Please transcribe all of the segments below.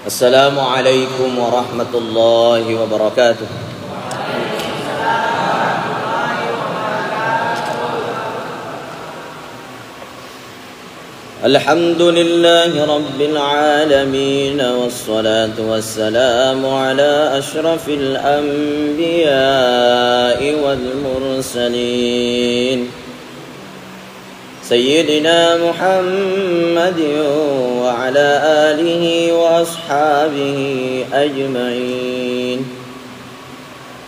Assalamualaikum warahmatullahi wabarakatuh. Alhamdulillahi rabbil alamin, wassalatu wassalamu ala ashrafil anbiya'i wal mursalin Sayyidina Muhammadin wa ala alihi wa ashabihi ajma'in.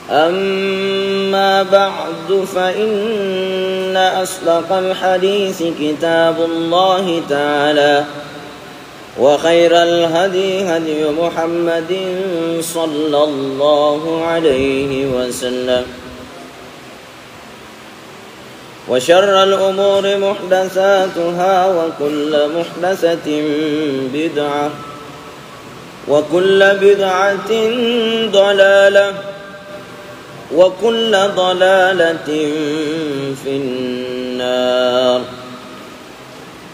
Amma ba'du fa inna asdaqal hadisi kitabullahi ta'ala wa khairal hadi hadi Muhammadin sallallahu alaihi wasallam wa syarral umuri muhdatsatuha wa kullu muhdatsatin bid'ah wa kullu bid'atin dhalalah wa kullu dhalalatin finnar.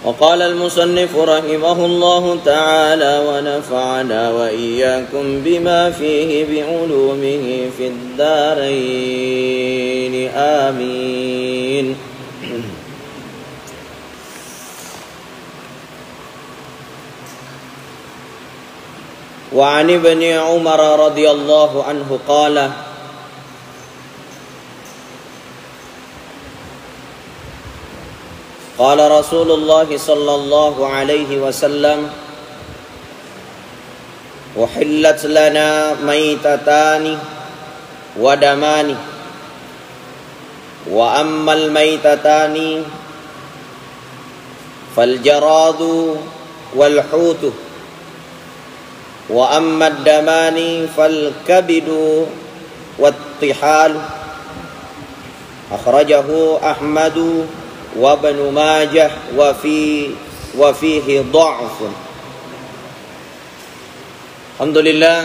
Wa qala al-musannif rahimahullahu ta'ala wa nafa'ana wa iyyakum bima fihi bi'ulumihi fid dharain. Amin. Wa 'an ibni Umar radhiyallahu anhu qala qala Rasulullah sallallahu alaihi wasallam uhillat lana maitatani wa damani wa ammal maitatani fal jaradu wal hutu wa ammad damani fal kabidu wat tihal. Akhrajahu Ahmadu wa Ibnu Majah wa fihi dha'fun. Alhamdulillah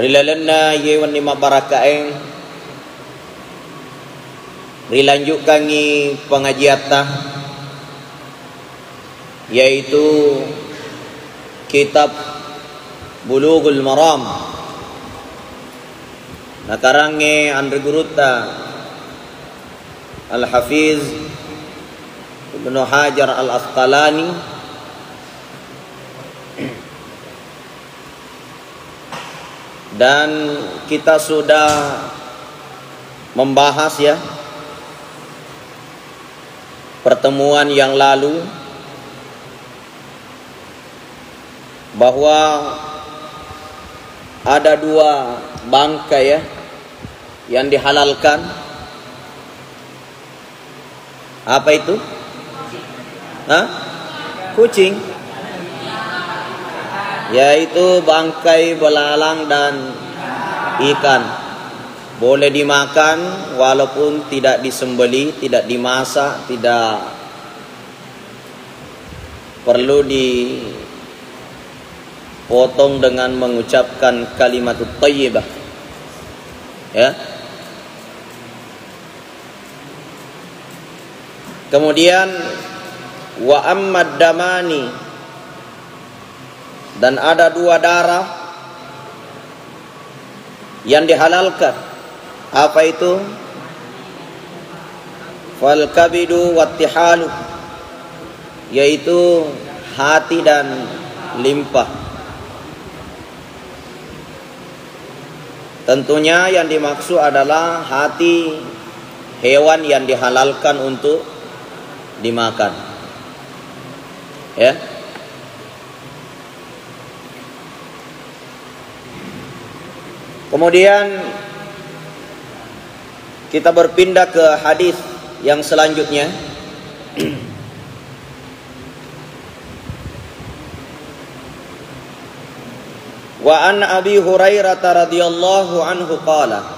rilalanna yewan lima barakaeng rilanjutkan pengajian yaitu kitab Bulughul Maram nakarange andre guruta Al-Hafiz Ibnu Hajar Al-Asqalani dan kita sudah membahas ya pertemuan yang lalu bahwa ada dua bangkai ya yang dihalalkan. Apa itu? Kucing. Yaitu bangkai belalang dan ikan. Boleh dimakan walaupun tidak disembeli, tidak dimasak, tidak perlu dipotong dengan mengucapkan kalimatut thayyibah. Ya. Kemudian wa ammad damani, dan ada dua darah yang dihalalkan. Apa itu? Fal kabidu wat tihalu, yaitu hati dan limpa. Tentunya yang dimaksud adalah hati hewan yang dihalalkan untuk dimakan. Ya. Kemudian kita berpindah ke hadis yang selanjutnya. Wa an Abi Hurairah radhiyallahu anhu qala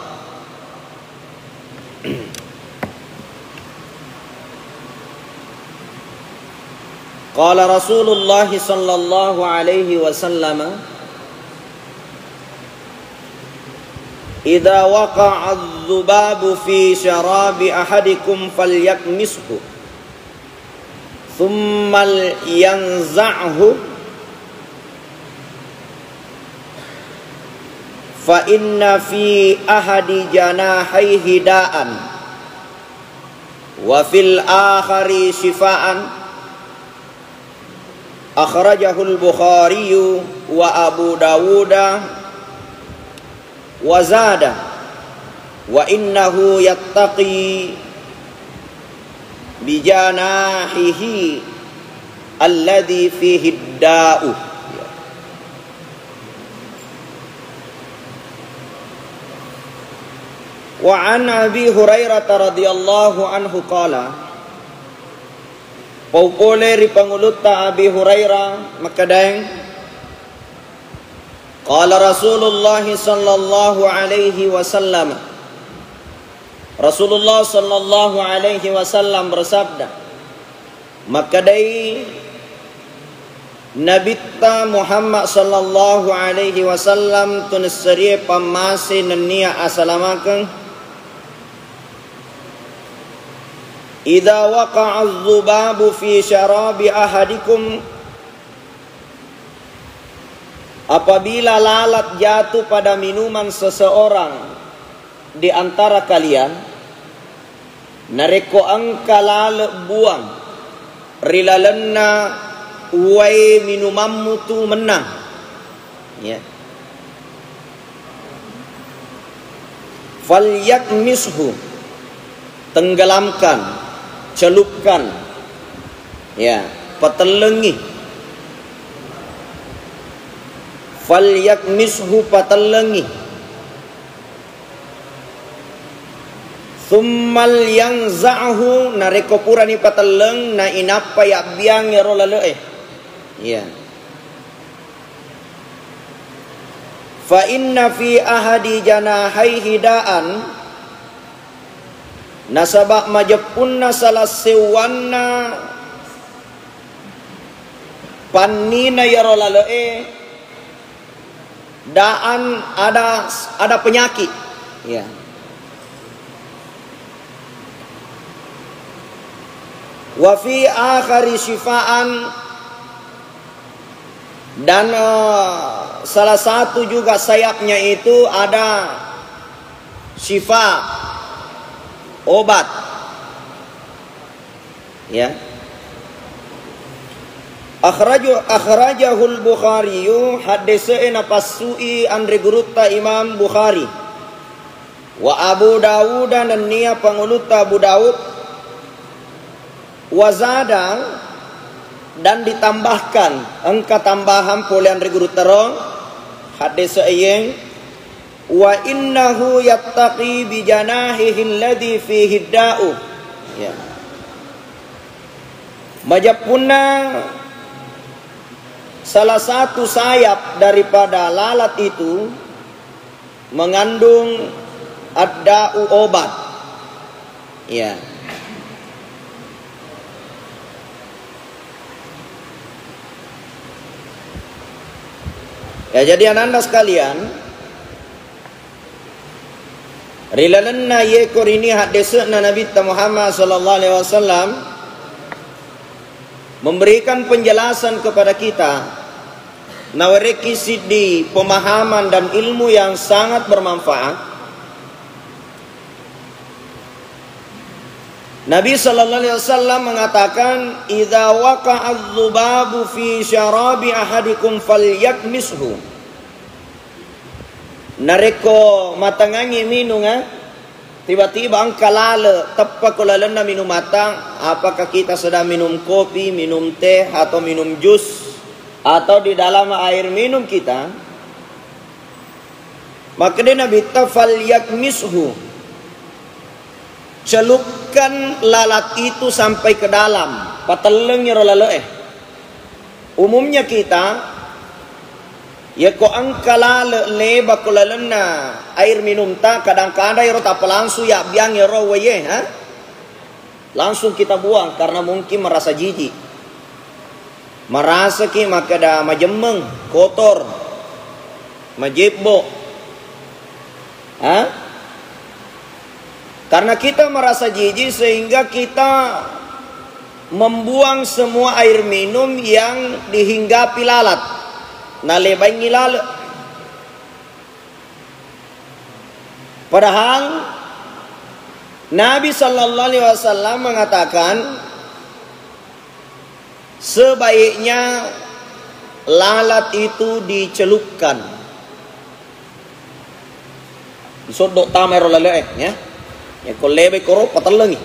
qala Rasulullah sallallahu alaihi wasallam idza waqa'a adh-dhubabu fi syarabi ahadikum falyakmishu thumma yanza'hu fa inna fi ahadi janahaihi da'an wa fil akhari shifaan. Akhrajahul Bukhari wa Abu Dawud wa zada wa innahu yattaqi bijanahihi alladhi fihi da'u. Wa an Abi Hurairah radhiyallahu anhu qala, paupole ri panguluta Abi Hurairah makadang qala Rasulullah sallallahu alaihi wasallam, Rasulullah sallallahu alaihi wasallam bersabda, makadai Nabita Muhammad sallallahu alaihi wasallam tunisari pamasi nania asalamakan, idza waqa'a adh-dhubabu fi syarabi ahadikum, apabila lalat jatuh pada minuman seseorang di antara kalian, nareko angka lalat buang rilalenna uai minumanmu tu menang, ya, falyakmishu, tenggelamkan, celupkan, ya, patelengi, falyakmishu, patelengi, thummal yanza'hu, nareko purani pateleng na inapa ya biang ya rolale, ya, fa inna fi ahadi janahaihi da'an, nasabak majepunna salah sewanna panina ya rolale, daan ada penyakit, ya. Wa fi akhari shifaan, dan salah satu juga sayapnya itu ada syifa, obat, ya. Akhrajahul Bukhari, hadisena pasui andre gurutta Imam Bukhari, wa Abu Dawud, dan nia panguluta Abu Dawud, wa zada, dan ditambahkan angka tambahan pole andre gurutta rong hadis ayeng, wa innahu yattaqi bi janahihi alladhi fihi da'u, ya. Majapuna salah satu sayap daripada lalat itu mengandung ad-da'u, obat, ya. Ya, jadi ananda sekalian, rilalenna ye korini hadisna Nabi Muhammad sallallahu alaihi wasallam memberikan penjelasan kepada kita nawareki sidi pemahaman dan ilmu yang sangat bermanfaat. Nabi sallallahu alaihi wasallam mengatakan, idza waqa'a adh-dhubabu fi syarabi ahadikum falyakmishu, nareko matangangi minum, tiba-tiba angka lale tepat kulalena minum matang, apakah kita sedang minum kopi, minum teh, atau minum jus, atau di dalam air minum kita, maka dia Nabi falyakmishu, celupkan lalat itu sampai ke dalam patelengnya rolale. Umumnya kita ya ko angka lale leba kulalena air minum ta kadang-kadang iro tak langsung ya biang iro waye, ha? Langsung kita buang karena mungkin merasa jijik, merasa ki maka dah majemeng, kotor, majebo, ha? Karena kita merasa jijik sehingga kita membuang semua air minum yang dihinggapi lalat. Nalebai ngilale. Padahal Nabi Sallallahu Alaihi Wasallam mengatakan sebaiknya lalat itu dicelupkan. Disodok tamer lele ya. Ya kolebe koro patelengi.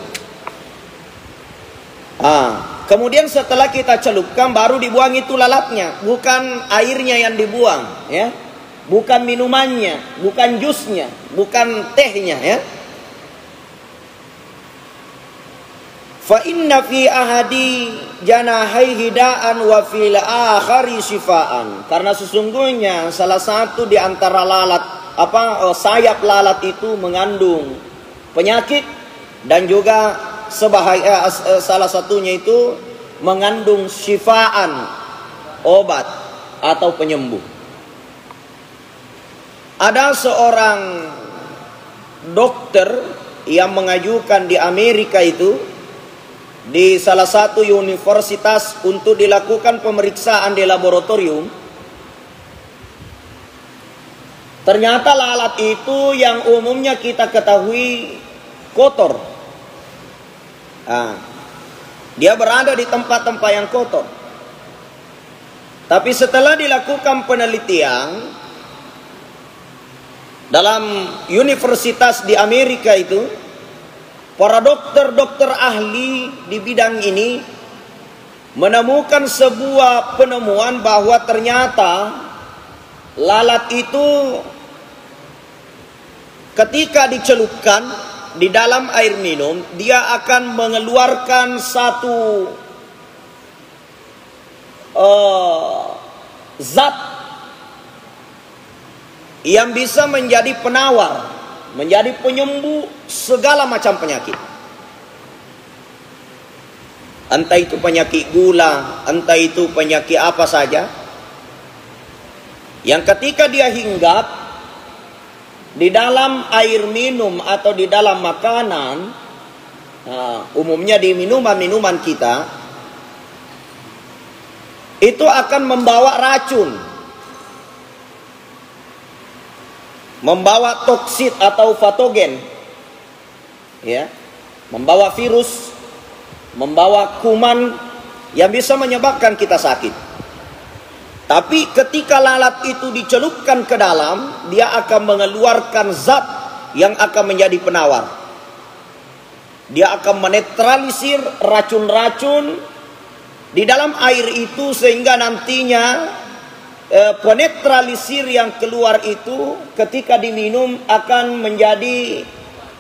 Kemudian setelah kita celupkan baru dibuang itu lalatnya, bukan airnya yang dibuang ya. Bukan minumannya, bukan jusnya, bukan tehnya ya. Fa inna fi ahadi janahaihi da'an wa fil akhari shifaan. Karena sesungguhnya salah satu di antara lalat sayap lalat itu mengandung penyakit, dan juga salah satunya itu mengandung shifaan, obat atau penyembuh. Ada seorang dokter yang mengajukan di Amerika itu di salah satu universitas untuk dilakukan pemeriksaan di laboratorium. Ternyata lalat itu yang umumnya kita ketahui kotor. Dia berada di tempat-tempat yang kotor. Tapi setelah dilakukan penelitian dalam universitas di Amerika itu, para dokter-dokter ahli di bidang ini menemukan sebuah penemuan bahwa ternyata lalat itu ketika dicelupkan di dalam air minum, dia akan mengeluarkan satu zat yang bisa menjadi penawar, menjadi penyembuh segala macam penyakit. Entah itu penyakit gula, entah itu penyakit apa saja, yang ketika dia hinggap di dalam air minum atau di dalam makanan, umumnya di minuman-minuman kita, itu akan membawa racun, membawa toksit atau patogen, ya, membawa virus, membawa kuman yang bisa menyebabkan kita sakit. Tapi ketika lalat itu dicelupkan ke dalam, dia akan mengeluarkan zat yang akan menjadi penawar. Dia akan menetralisir racun-racun di dalam air itu, sehingga nantinya penetralisir yang keluar itu ketika diminum akan menjadi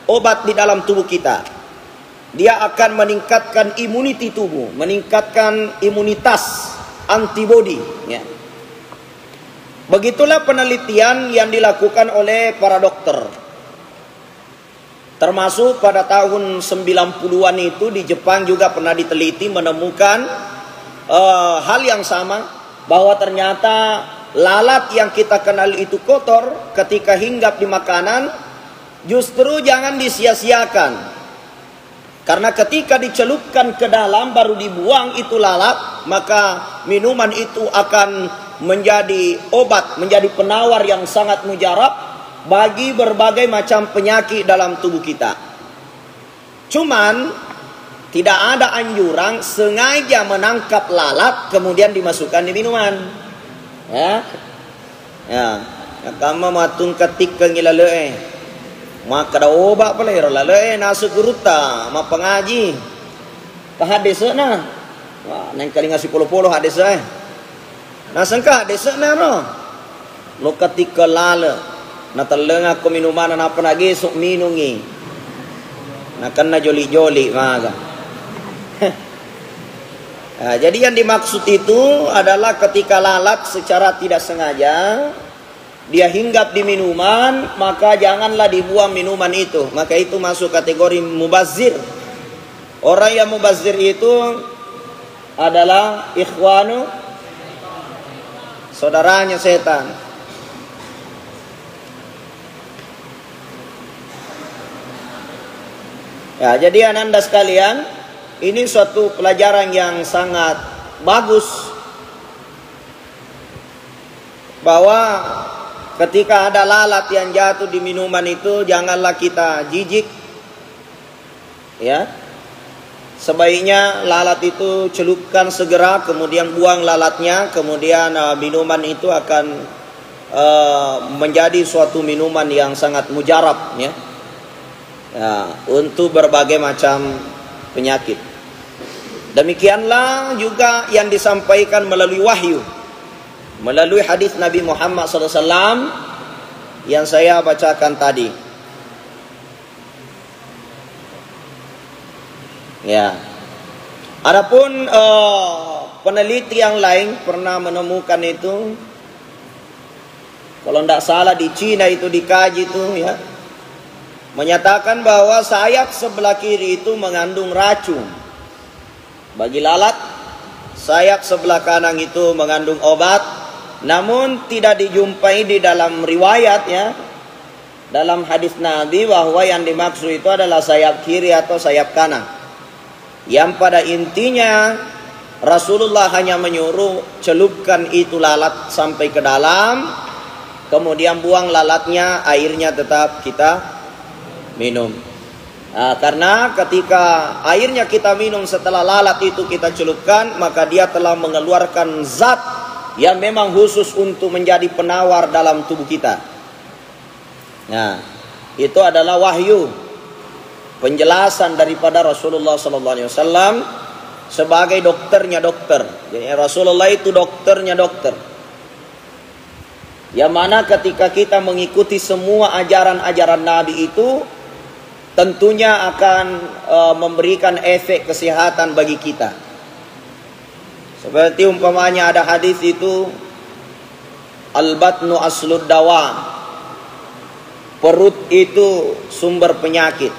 obat di dalam tubuh kita. Dia akan meningkatkan imuniti tubuh, meningkatkan imunitas antibodi ya. Begitulah penelitian yang dilakukan oleh para dokter. Termasuk pada tahun 90-an itu di Jepang juga pernah diteliti, menemukan hal yang sama, bahwa ternyata lalat yang kita kenal itu kotor. Ketika hinggap di makanan, justru jangan disia-siakan, karena ketika dicelupkan ke dalam baru dibuang itu lalat, maka minuman itu akan menjadi obat, menjadi penawar yang sangat mujarab bagi berbagai macam penyakit dalam tubuh kita. Cuman tidak ada anjuran sengaja menangkap lalat kemudian dimasukkan di minuman. Ya. Kamu matung ketik ngilale. Maka ada obat pala lale nasu guruta, ma pengaji. Ka hadis na. Wah, nang kali ngasih polo-polo hadis Nah sangka hadis na no. Lo ketika lale na telenga ko minuman na apa lagi sok minungi. Na kan na joli-joli maga. Nah, jadi yang dimaksud itu adalah ketika lalat secara tidak sengaja dia hinggap di minuman, maka janganlah dibuang minuman itu. Maka itu masuk kategori mubazir. Orang yang mubazir itu adalah ikhwanu, saudaranya setan. Ya, jadi ananda sekalian, ini suatu pelajaran yang sangat bagus, bahwa ketika ada lalat yang jatuh di minuman itu, janganlah kita jijik. Ya. Sebaiknya lalat itu celupkan segera, kemudian buang lalatnya, kemudian minuman itu akan menjadi suatu minuman yang sangat mujarab, ya. Untuk berbagai macam penyakit. Demikianlah juga yang disampaikan melalui wahyu, melalui hadis Nabi Muhammad SAW yang saya bacakan tadi. Ya. Adapun peneliti yang lain pernah menemukan itu, kalau tidak salah di Cina itu dikaji itu, ya, menyatakan bahwa sayap sebelah kiri itu mengandung racun bagi lalat, sayap sebelah kanan itu mengandung obat. Namun tidak dijumpai di dalam riwayat, ya, dalam hadis Nabi bahwa yang dimaksud itu adalah sayap kiri atau sayap kanan. Yang pada intinya Rasulullah hanya menyuruh celupkan itu lalat sampai ke dalam, kemudian buang lalatnya, airnya tetap kita minum. Karena ketika airnya kita minum setelah lalat itu kita celupkan, maka dia telah mengeluarkan zat yang memang khusus untuk menjadi penawar dalam tubuh kita. Nah, itu adalah wahyu, penjelasan daripada Rasulullah SAW sebagai dokternya dokter. Jadi Rasulullah itu dokternya dokter. Yang mana ketika kita mengikuti semua ajaran-ajaran Nabi itu, tentunya akan memberikan efek kesehatan bagi kita. Seperti umpamanya ada hadis itu, al-batnu aslud dawa, perut itu sumber penyakit.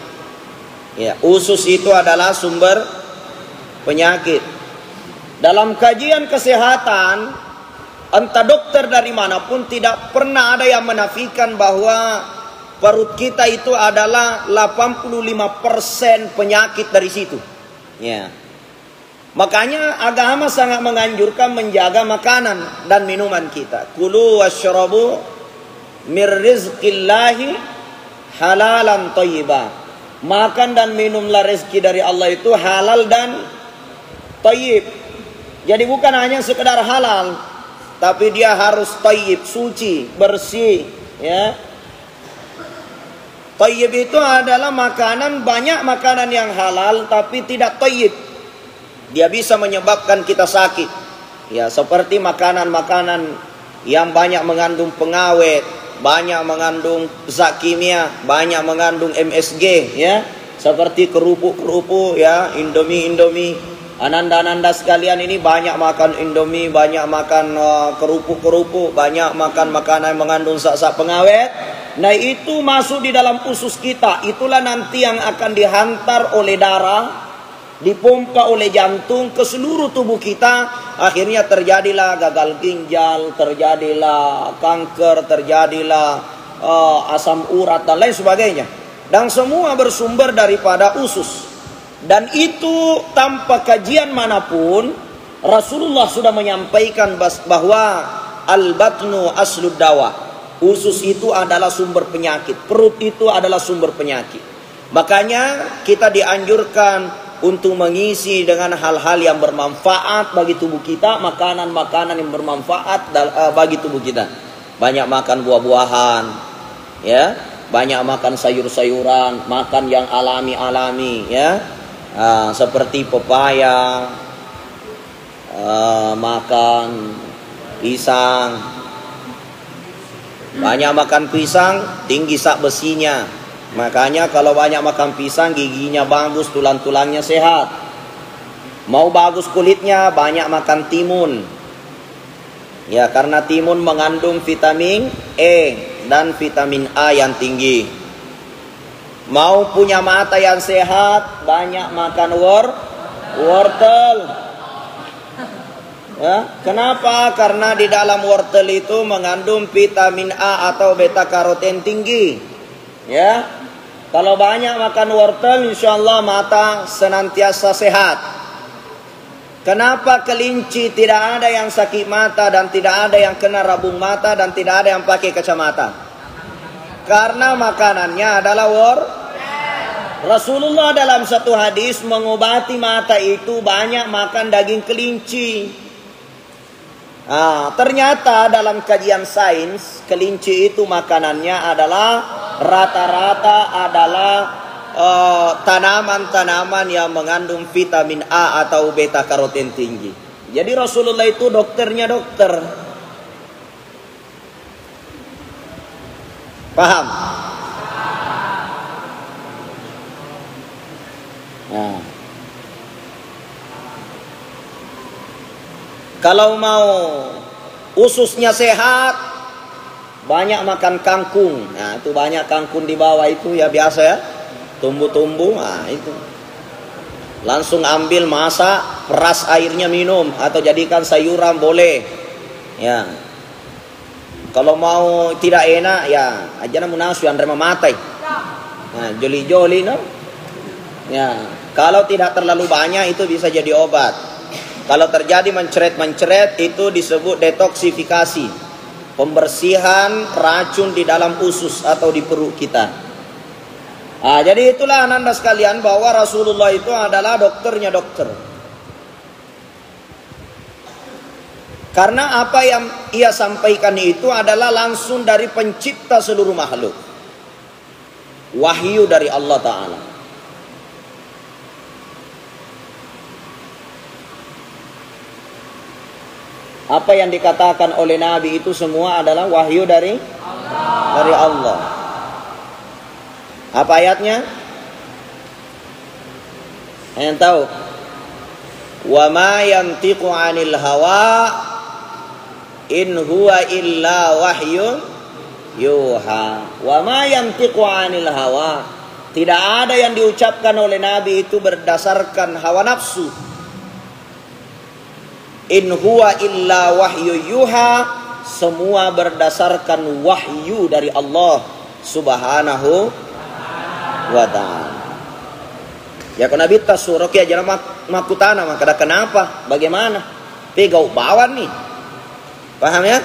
Ya, usus itu adalah sumber penyakit. Dalam kajian kesehatan, entah dokter dari manapun tidak pernah ada yang menafikan bahwa perut kita itu adalah 85% penyakit dari situ. Ya. Makanya agama sangat menganjurkan menjaga makanan dan minuman kita. Kulu wasyrabu mir rizqillahi halalan thayyiban. Makan dan minumlah rezeki dari Allah itu halal dan thayyib. Jadi bukan hanya sekedar halal, tapi dia harus thayyib, suci, bersih, ya. Thayyib itu adalah makanan, banyak makanan yang halal tapi tidak thayyib. Dia bisa menyebabkan kita sakit. Ya, seperti makanan-makanan yang banyak mengandung pengawet, banyak mengandung zat kimia, banyak mengandung MSG, ya. Seperti kerupuk-kerupuk, ya, Indomie. Ananda-ananda sekalian ini banyak makan Indomie, banyak makan kerupuk-kerupuk, banyak makan makanan yang mengandung zat-zat pengawet. Nah, itu masuk di dalam usus kita. Itulah nanti yang akan dihantar oleh darah, dipompa oleh jantung ke seluruh tubuh kita. Akhirnya terjadilah gagal ginjal, terjadilah kanker, terjadilah asam urat dan lain sebagainya. Dan semua bersumber daripada usus. Dan itu tanpa kajian manapun, Rasulullah sudah menyampaikan bahwa al-batnu aslud dawa. Usus itu adalah sumber penyakit, perut itu adalah sumber penyakit. Makanya kita dianjurkan untuk mengisi dengan hal-hal yang bermanfaat bagi tubuh kita, makanan-makanan yang bermanfaat bagi tubuh kita. Banyak makan buah-buahan, ya, banyak makan sayur-sayuran, makan yang alami-alami, ya, seperti pepaya, makan pisang. Banyak makan pisang, tinggi zat besinya. Makanya kalau banyak makan pisang, giginya bagus, tulang-tulangnya sehat. Mau bagus kulitnya, banyak makan timun. Ya, karena timun mengandung vitamin E dan vitamin A yang tinggi. Mau punya mata yang sehat, banyak makan wortel. Ya, kenapa? Karena di dalam wortel itu mengandung vitamin A atau beta karoten tinggi. Ya, kalau banyak makan wortel, insya Allah mata senantiasa sehat. Kenapa kelinci tidak ada yang sakit mata dan tidak ada yang kena rabung mata dan tidak ada yang pakai kacamata? Karena makanannya adalah Rasulullah dalam satu hadis mengobati mata itu banyak makan daging kelinci. Ternyata dalam kajian sains, kelinci itu makanannya adalah rata-rata adalah tanaman-tanaman yang mengandung vitamin A atau beta karoten tinggi. Jadi Rasulullah itu dokternya dokter. Paham? Nah. Kalau mau ususnya sehat, banyak makan kangkung. Nah, itu banyak kangkung di bawah itu ya biasa ya. Tumbuh-tumbuh, itu langsung ambil, masak, peras airnya minum atau jadikan sayuran boleh ya. Kalau mau tidak enak ya aja munasu yang terima matai. Nah, joli-joli no ya. Kalau tidak terlalu banyak itu bisa jadi obat. Kalau terjadi mencret-mencret itu disebut detoksifikasi, pembersihan racun di dalam usus atau di perut kita. Jadi itulah ananda sekalian bahwa Rasulullah itu adalah dokternya dokter. Karena apa yang ia sampaikan itu adalah langsung dari pencipta seluruh makhluk. Wahyu dari Allah Ta'ala. Apa yang dikatakan oleh Nabi itu semua adalah wahyu dari Allah. Apa ayatnya? Yang tahu? Wa ma yantiqu 'anil hawa in huwa illa wahyun yuha. Wa ma yantiqu 'anil hawa. Tidak ada yang diucapkan oleh Nabi itu berdasarkan hawa nafsu. In huwa illa wahyu yuha. Semua berdasarkan wahyu dari Allah Subhanahu wa ta'ala. Ya kena bita surok ya jangan makutana maka kenapa? Bagaimana? Pegau bawan nih. Paham ya?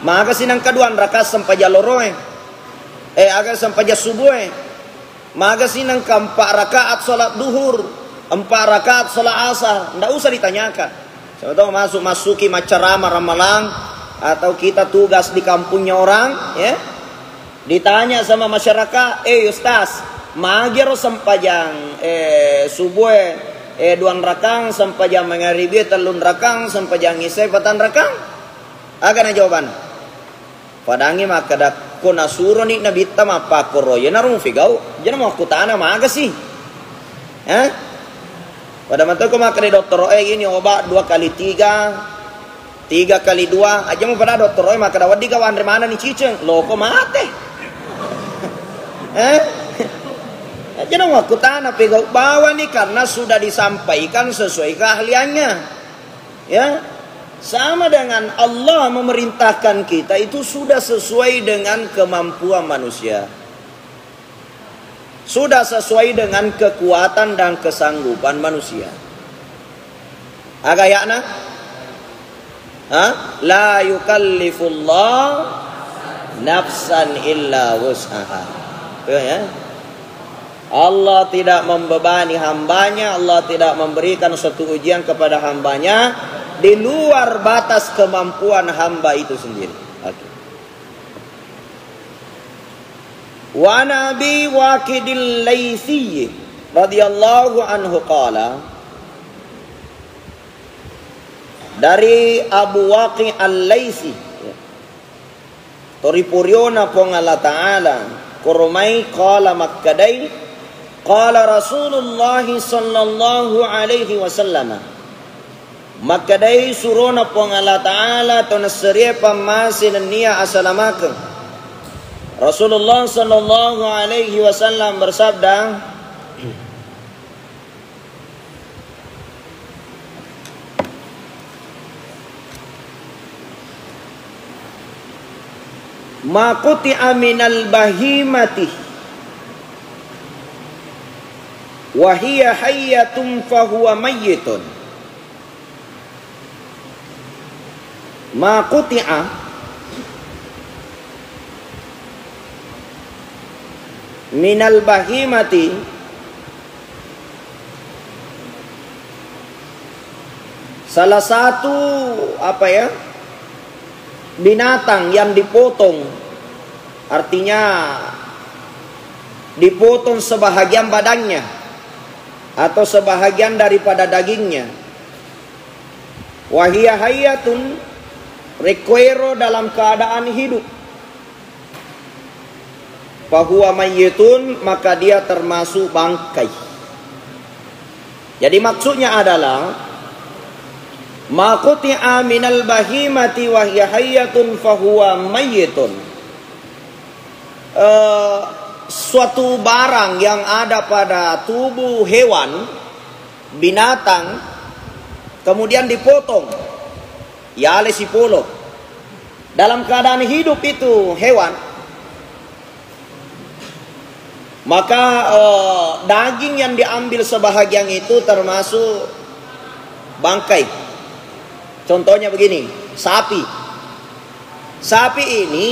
Maka sinang kaduan rakaat sampai jaloroe. Agar sampai subuh. Maka sinang keempat rakaat salat duhur, 4 rakaat salat asar. Ndak usah ditanyakan. Siapa tahu masuki macarama ramalang atau kita tugas di kampungnya orang, ya. Ditanya sama masyarakat, Ustaz, magero sampajang subuh 2 rakang sampajang mengaribi 3 rakang sampajang isai 4 rakang. Agak na jawaban. Padangi maka dak ko nasuro ni nabita mapakoro ya narung figau. Jangan mau aku tanah maga sih. Pada mata ko maka dokter ini obat 2 kali 3 kali 2 aja mau pada dokter maka dawat di kawan dari mana nih ciceng lo kok mate. Jangan mau aku tanah pegau bawa nih karena sudah disampaikan sesuai keahliannya. Ya. Sama dengan Allah memerintahkan kita itu sudah sesuai dengan kemampuan manusia. Sudah sesuai dengan kekuatan dan kesanggupan manusia. Agayana? La yukallifullah nafsan illa wus'aha. Ya. Allah tidak membebani hambanya, Allah tidak memberikan suatu ujian kepada hambanya di luar batas kemampuan hamba itu sendiri. Okay. Wa Nabi Waqidil Laitsi radhiyallahu anhu qala, dari Abu Waqi al-Laitsi Toripuriona pong Allah Ta'ala kurumai qala makkadai qala Rasulullah sallallahu alaihi wasallam. Maka dari surona pong Allah Ta'ala to nasriya pamasin niya asalamakan. Rasulullah sallallahu alaihi wasallam bersabda, ma quti'a minal bahimati wa hiya hayyatun fa huwa mayyitun ma quti'a minal bahimati salah satu binatang yang dipotong, artinya dipotong sebahagian badannya atau sebahagian daripada dagingnya. Wahia hayatun, requero dalam keadaan hidup. Fahuwa mayyitun, maka dia termasuk bangkai. Jadi maksudnya adalah ma quti'a minal bahimati wa hiya hayyatun fahuwa mayyitun. Suatu barang yang ada pada tubuh hewan, binatang, kemudian dipotong, ya lesipolo, dalam keadaan hidup itu hewan, maka daging yang diambil sebahagian itu termasuk bangkai. Contohnya begini, sapi. Sapi ini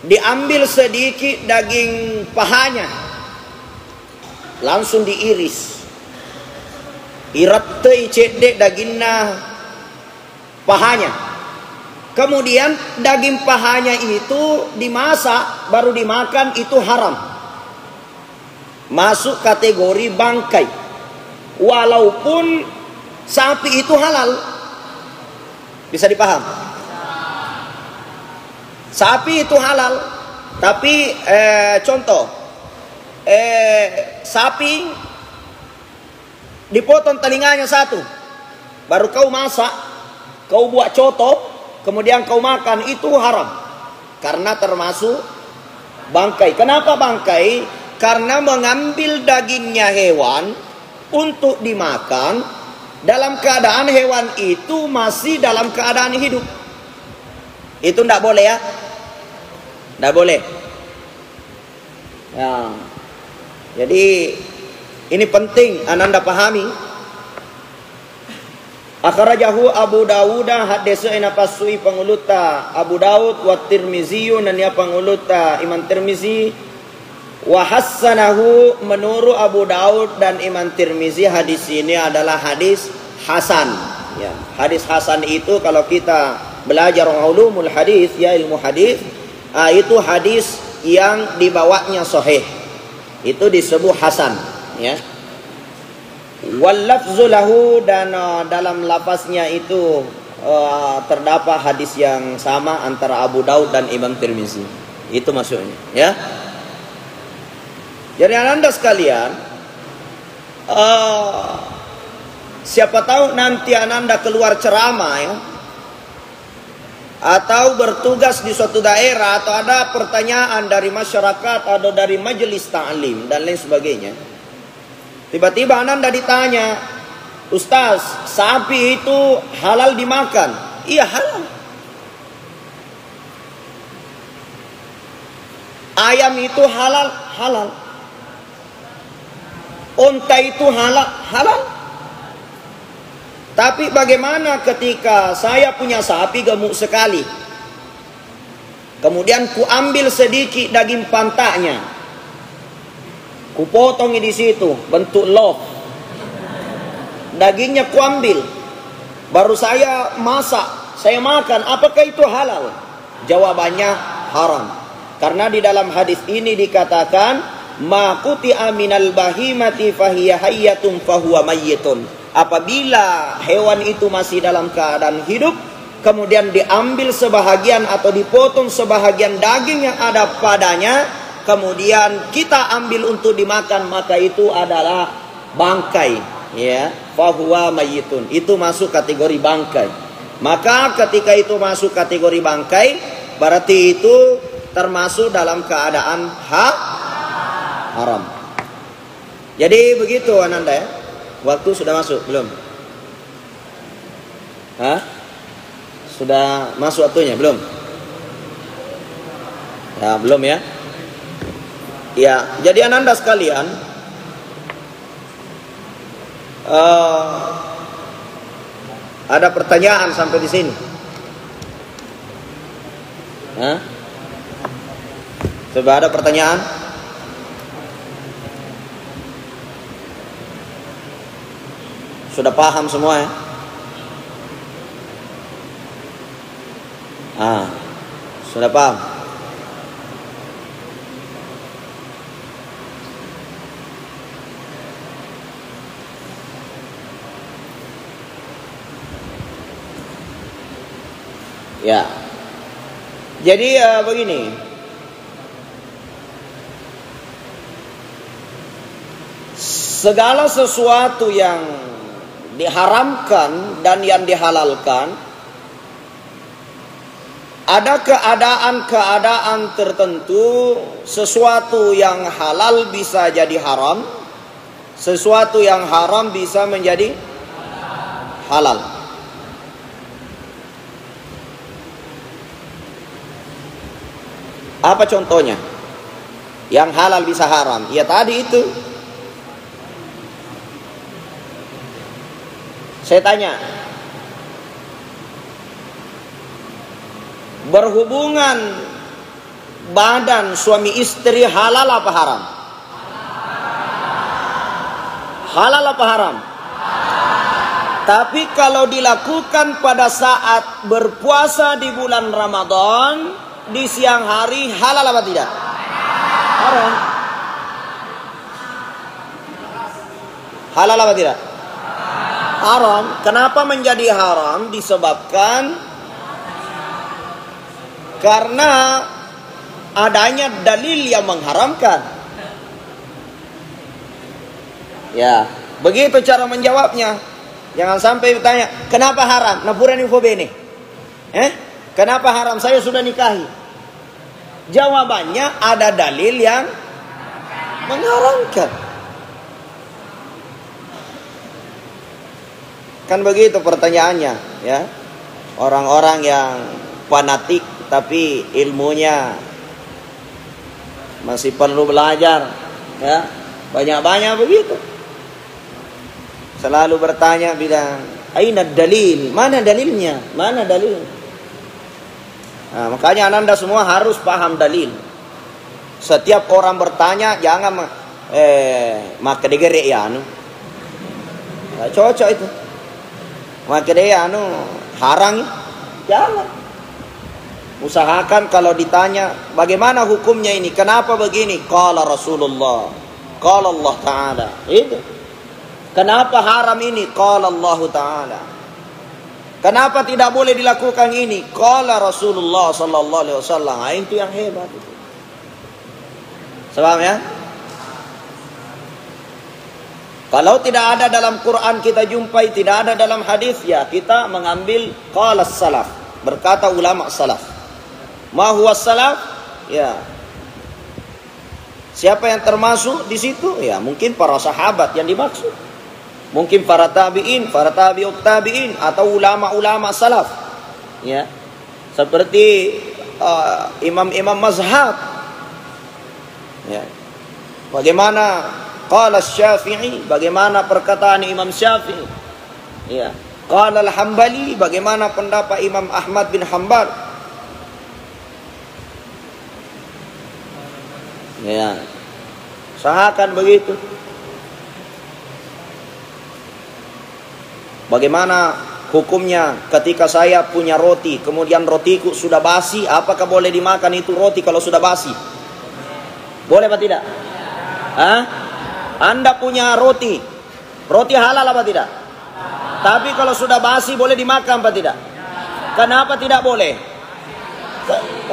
diambil sedikit daging pahanya, langsung diiris. Irat tei cedek dagingnya pahanya. Kemudian daging pahanya itu dimasak, baru dimakan, itu haram. Masuk kategori bangkai. Walaupun sapi itu halal. Bisa dipaham? Sapi itu halal. Tapi contoh, sapi dipotong telinganya satu, baru kau masak, kau buat coto, kemudian kau makan, itu haram. Karena termasuk bangkai. Kenapa bangkai? Karena mengambil dagingnya hewan untuk dimakan dalam keadaan hewan itu masih dalam keadaan hidup. Itu tidak boleh ya. Tidak boleh. Ya. Jadi ini penting ananda pahami. Akhrajahu Abu Dawud hadis ina pasui panguluta Abu Daud wa Tirmizi dan ya panguluta Imam Tirmizi wa hassanahu, menurut Abu Daud dan Imam Tirmizi hadis ini adalah hadis hasan. Ya, hadis hasan itu kalau kita belajar ulumul hadis, ya ilmu hadis, itu hadis yang dibawanya sahih. Itu disebut hasan, ya. Wal lafzu lahu, dan dalam lafaznya itu terdapat hadis yang sama antara Abu Daud dan Imam Tirmizi. Itu maksudnya, ya. Jadi anda sekalian, siapa tahu nanti anda keluar ceramah ya, atau bertugas di suatu daerah, atau ada pertanyaan dari masyarakat atau dari majelis ta'lim dan lain sebagainya. Tiba-tiba anda ditanya, Ustaz, sapi itu halal dimakan? Iya, halal. Ayam itu halal, halal. Unta itu halal, halal. Tapi bagaimana ketika saya punya sapi gemuk sekali, kemudian ku ambil sedikit daging pantatnya, ku potong di situ bentuk loaf, dagingnya ku ambil, baru saya masak, saya makan, apakah itu halal? Jawabannya haram. Karena di dalam hadis ini dikatakan ma quti'a minal bahimati fahiya hayyatun fahuwa mayyitun. Apabila hewan itu masih dalam keadaan hidup, kemudian diambil sebahagian atau dipotong sebahagian daging yang ada padanya, kemudian kita ambil untuk dimakan, maka itu adalah bangkai, ya, fahuwa mayyitun. Itu masuk kategori bangkai. Maka ketika itu masuk kategori bangkai, berarti itu termasuk dalam keadaan haram. Jadi begitu ananda ya. Waktu sudah masuk belum? Hah? Sudah masuk waktunya belum? Ya, belum ya. Ya, jadi ananda sekalian, Ada pertanyaan sampai di sini? Hah? Coba ada pertanyaan? Sudah paham semua ya? Sudah paham? Ya. Jadi begini. Segala sesuatu yang diharamkan dan yang dihalalkan, ada keadaan-keadaan tertentu, sesuatu yang halal bisa jadi haram, sesuatu yang haram bisa menjadi halal. Apa contohnya? Yang halal bisa haram. Ya tadi itu. Saya tanya, berhubungan badan suami istri halal apa haram? Halal apa haram? Tapi kalau dilakukan pada saat berpuasa di bulan Ramadan, di siang hari, halal apa tidak? Haram. Halal apa tidak? Haram. Kenapa menjadi haram? Disebabkan karena adanya dalil yang mengharamkan. Ya, begitu cara menjawabnya. Jangan sampai bertanya, kenapa haram? Napuran info bene. Kenapa haram? Saya sudah nikahi. Jawabannya ada dalil yang mengharamkan. Kan begitu pertanyaannya, ya. Orang-orang yang fanatik tapi ilmunya masih perlu belajar, ya. Banyak-banyak begitu. Selalu bertanya bilang, "Aina dalil?" Mana dalilnya? Mana dalil? Nah, makanya Anda semua harus paham dalil. Setiap orang bertanya jangan maka degere ya anu. Nah, cocok itu. Maka dia harang, jangan. Usahakan kalau ditanya bagaimana hukumnya ini, kenapa begini? Qala Rasulullah, qala Allah Ta'ala. Itu. Kenapa haram ini? Qala Allah Ta'ala. Kenapa tidak boleh dilakukan ini? Qala Rasulullah sallallahu alaihi wasallam. Itu yang hebat itu. Paham ya? Kalau tidak ada dalam Quran kita jumpai, tidak ada dalam hadis, ya kita mengambil qala salaf, berkata ulama salaf. Ma huwa salaf? Ya. Siapa yang termasuk di situ? Ya, mungkin para sahabat yang dimaksud. Mungkin para tabi'in, para tabi'ut tabi'in atau ulama-ulama salaf. Ya. Seperti imam-imam mazhab. Ya. Bagaimana qala Syafi'i, bagaimana perkataan Imam Syafi'i? Ya. Qala Al-Hambali, bagaimana pendapat Imam Ahmad bin Hanbal? Ya. Usahakan begitu. Bagaimana hukumnya ketika saya punya roti, kemudian rotiku sudah basi, apakah boleh dimakan itu roti kalau sudah basi? Boleh apa tidak? Anda punya roti halal apa tidak? Tapi kalau sudah basi boleh dimakan apa tidak? Kenapa tidak boleh?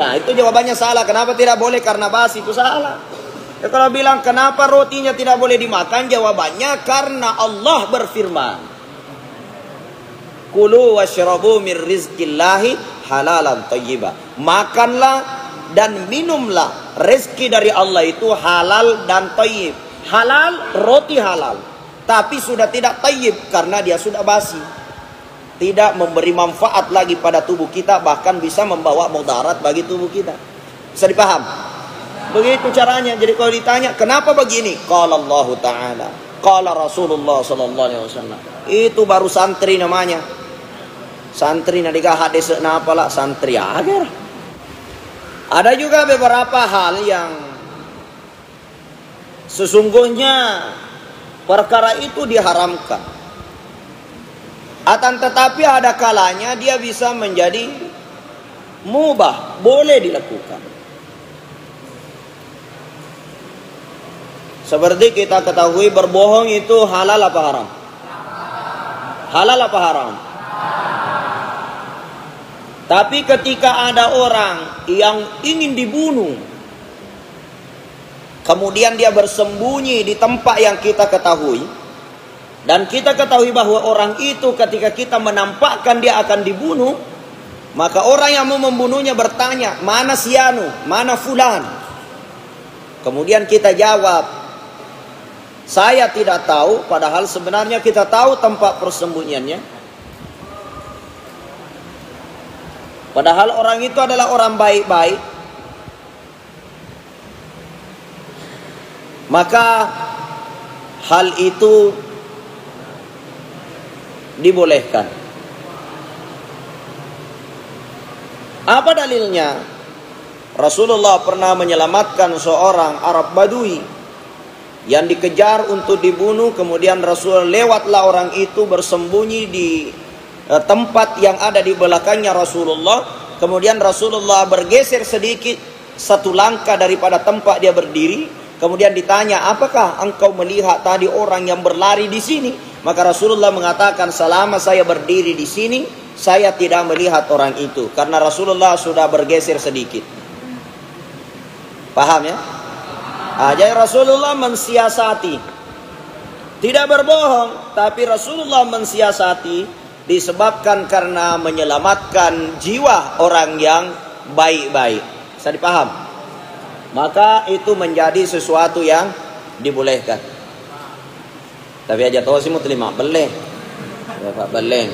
Nah, itu jawabannya salah. Kenapa tidak boleh? Karena basi, itu salah. Ya, kalau bilang kenapa rotinya tidak boleh dimakan, jawabannya karena Allah berfirman, Kulu washrabu min rizqillahi halalan thayyiba. Makanlah dan minumlah rezeki dari Allah itu halal dan thayyib. Halal, roti halal. Tapi sudah tidak thayyib karena dia sudah basi. Tidak memberi manfaat lagi pada tubuh kita, bahkan bisa membawa mudarat bagi tubuh kita. Bisa dipaham? Begitu caranya. Jadi kalau ditanya, kenapa begini? Qala Allah Ta'ala, qala Rasulullah sallallahu alaihi wasallam. Itu baru santri namanya. Santri nadika hadis napa lah santri agar. Ada juga beberapa hal yang sesungguhnya perkara itu diharamkan. Akan tetapi ada kalanya dia bisa menjadi mubah, boleh dilakukan. Seperti kita ketahui berbohong itu halal apa haram? Halal apa haram? Tapi ketika ada orang yang ingin dibunuh, kemudian dia bersembunyi di tempat yang kita ketahui, dan kita ketahui bahwa orang itu ketika kita menampakkan dia akan dibunuh, maka orang yang mau membunuhnya bertanya, mana si anu, mana fulan? Kemudian kita jawab, saya tidak tahu, padahal sebenarnya kita tahu tempat persembunyiannya. Padahal orang itu adalah orang baik-baik. Maka hal itu dibolehkan. Apa dalilnya? Rasulullah pernah menyelamatkan seorang Arab Badui yang dikejar untuk dibunuh. Kemudian Rasul lewatlah orang itu bersembunyi di tempat yang ada di belakangnya Rasulullah. Kemudian Rasulullah bergeser sedikit satu langkah daripada tempat dia berdiri. Kemudian ditanya, apakah engkau melihat tadi orang yang berlari di sini? Maka Rasulullah mengatakan, selama saya berdiri di sini, saya tidak melihat orang itu. Karena Rasulullah sudah bergeser sedikit. Paham ya? Jadi Rasulullah mensiasati. Tidak berbohong, tapi Rasulullah mensiasati disebabkan karena menyelamatkan jiwa orang yang baik-baik. Bisa dipaham? Maka itu menjadi sesuatu yang dibolehkan. Tapi aja tahu sih mau terima boleh. Bapak boleh.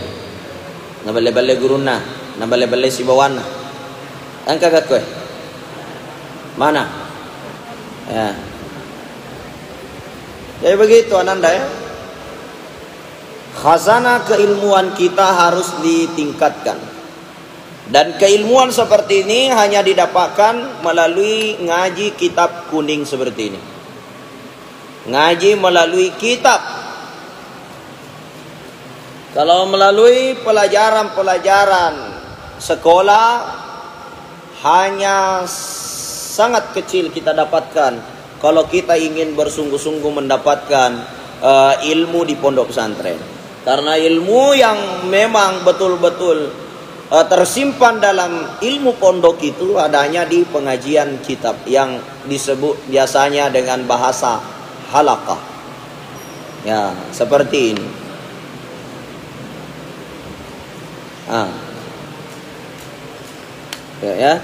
Na boleh guruna, na boleh si bawana. Angka kue. Mana? Ya. Jadi begitu Ananda ya. Khazanah keilmuan kita harus ditingkatkan. Dan keilmuan seperti ini hanya didapatkan melalui ngaji kitab kuning seperti ini. Ngaji melalui kitab. Kalau melalui pelajaran-pelajaran sekolah, hanya sangat kecil kita dapatkan. Kalau kita ingin bersungguh-sungguh mendapatkan ilmu di pondok pesantren. Karena ilmu yang memang betul-betul tersimpan dalam ilmu pondok itu adanya di pengajian kitab yang disebut biasanya dengan bahasa halaqah. Ya, seperti ini. Ya.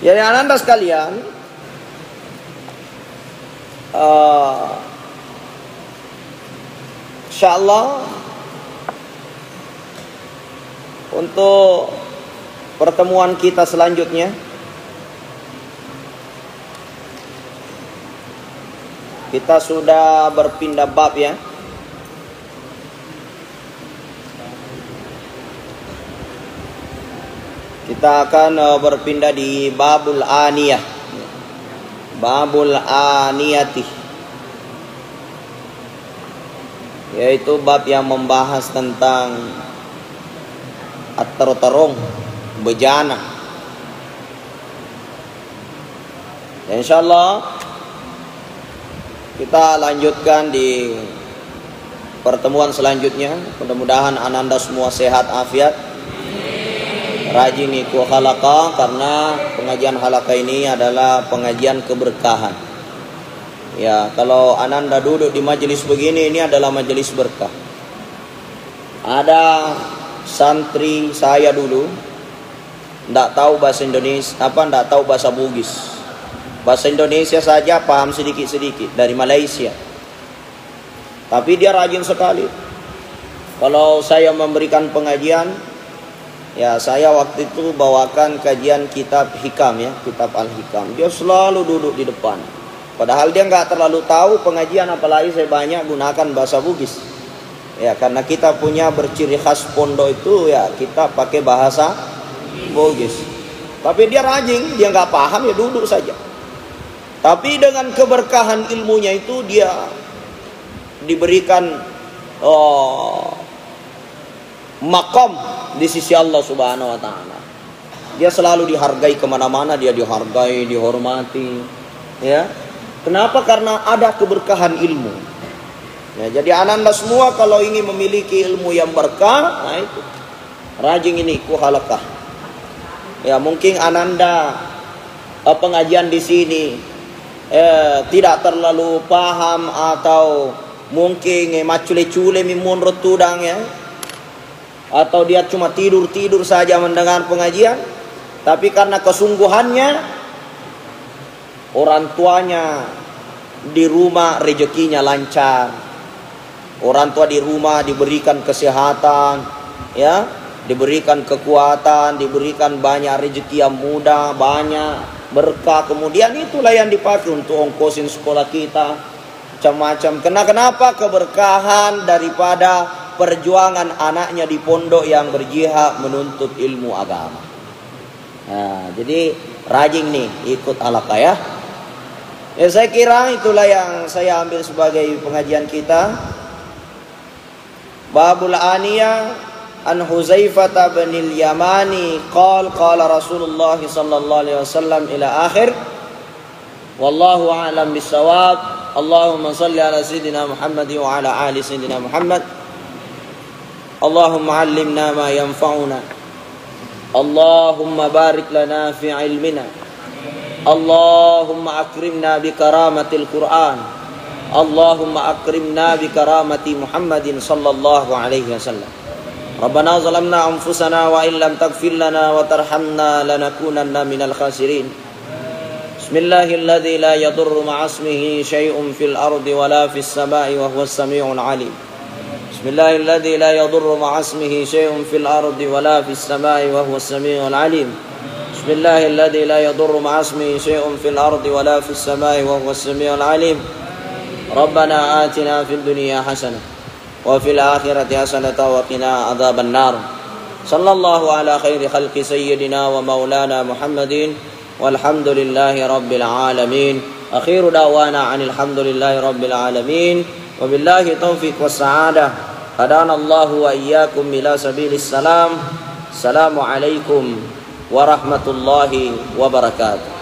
Jadi Ananda sekalian, insyaallah untuk pertemuan kita selanjutnya kita sudah berpindah bab ya. Kita akan berpindah di babul aniyah. Babul aniyati, yaitu bab yang membahas tentang at-tarong, bejana. Dan insyaallah kita lanjutkan di pertemuan selanjutnya. Mudah-mudahan Ananda semua sehat afiat, rajin ikut halaqah, karena pengajian halaqah ini adalah pengajian keberkahan. Ya, kalau Ananda duduk di majelis begini, ini adalah majelis berkah. Ada santri saya dulu tidak tahu bahasa Indonesia, tidak tahu bahasa Bugis. Bahasa Indonesia saja paham sedikit-sedikit dari Malaysia. Tapi dia rajin sekali. Kalau saya memberikan pengajian, ya saya waktu itu bawakan kajian kitab Hikam ya, kitab Al-Hikam. Dia selalu duduk di depan. Padahal dia nggak terlalu tahu pengajian, apalagi saya banyak gunakan bahasa Bugis. Ya, karena kita punya berciri khas pondok itu ya kita pakai bahasa Bugis. Tapi dia rajin, dia nggak paham ya duduk saja. Tapi dengan keberkahan ilmunya itu dia diberikan makom di sisi Allah Subhanahu wa Ta'ala. Dia selalu dihargai kemana-mana, dia dihargai, dihormati. Ya, kenapa? Karena ada keberkahan ilmu. Ya, jadi ananda semua kalau ingin memiliki ilmu yang berkah, nah itu rajin ini halaqah. Ya, mungkin ananda pengajian di sini tidak terlalu paham atau mungkin macule-cule mimun retudang ya, atau dia cuma tidur-tidur saja mendengar pengajian, tapi karena kesungguhannya orang tuanya di rumah rezekinya lancar, orang tua di rumah diberikan kesehatan, ya, diberikan kekuatan, diberikan banyak rezeki yang mudah, banyak berkah, kemudian itulah yang dipakai untuk ongkosin sekolah kita macam-macam. Kenapa? Keberkahan daripada perjuangan anaknya di pondok yang berjihad menuntut ilmu agama. Nah, jadi rajin nih ikut halaqah ya. Ya, saya kira itulah yang saya ambil sebagai pengajian kita. Babul Aniyah an Huzaifah bin al-Yamani qala Rasulullah sallallahu alaihi wasallam ila akhir. Wallahu a'lam bissawab. Allahumma salli ala sayyidina Muhammad wa ala ali sayyidina Muhammad. Allahumma 'allimna ma yanfa'una. Allahumma barik lana fi 'ilmina. Allahumma akrimna bi karamatil Qur'an. Allahumma akrimna bi karamati Muhammadin sallallahu alaihi wasallam. Rabbana zalamna anfusana wa illam taghfir lana wa tarhamna lanakunanna minal khasirin. Bismillahilladzi la yadurru ma'asmihi syai'un fil ardi wa la fis sama'i wa huwas sami'ul 'alim. Bismillahilladzi la yadurru ma'asmihi syai'un fil ardi wa la fis sama'i wa huwas sami'ul 'alim. Bismillahilladzi la yadurru ma'asmihi syai'un fil ardi wa la fis sama'i wa huwas sami'ul 'alim. Rabbana atina fid dunya hasanah wa fil akhirati hasanatan wa qina adzaban nar. Sallallahu ala khairi khalqi sayyidina wa maulana Muhammadin walhamdulillahi rabbil alamin. Akhiru da'wana 'anil hamdulillahi rabbil alamin. Wabillahi taufiq was sa'adah. Hadana Allahu wa iyyakum ila sabilis salam. Assalamualaikum warahmatullahi wabarakatuh.